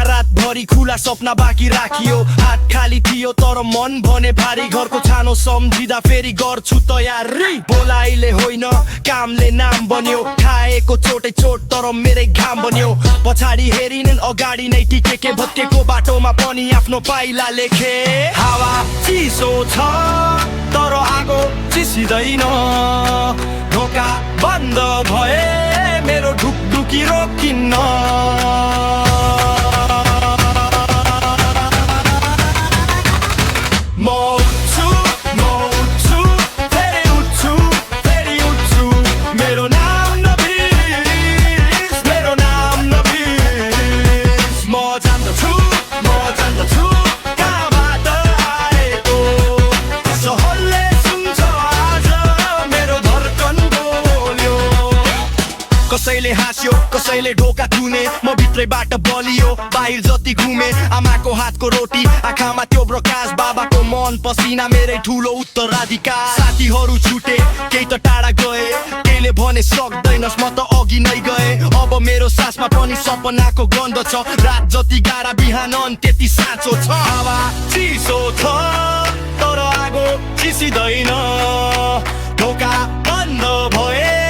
रातभरि खुला सपना बाँकी राखियो हात खाली थियो तर मन भने भारी घरको छानो सम्झिँदा फेरि गर्छु तयारी बोलाइले होइन कामले नाम बन्यो खाएको चोटै चोट तर मेरै घाम बन्यो पछाडि हेरिन् अगाडि नै टिकेके भत्केको बाटोमा पनि आफ्नो पाइला लेखे हावा चिसो छ तर आगो चिसिँदैन ढोका बन्द भए मेरो ढुकढुकी रोकिन्न कसैले हाँस्यो कसैले ढोका थुने म भित्रैबाट बलियो बाहिर जति घुमे आमाको हातको रोटी आँखामा त्यो प्रकाश बाबाको मन पसिना मेरै ठुलो उत्तराधिकार साथीहरू छुटे केही त टाढा गए केहीले भने सक्दैनस् म त अघि नै गए अब मेरो सासमा पनि सपनाको गन्ध छ रात जति गाडा बिहान त्यति साँचो छ हावा चिसो छ तर आगो चिसिँदैन ढोका बन्द भए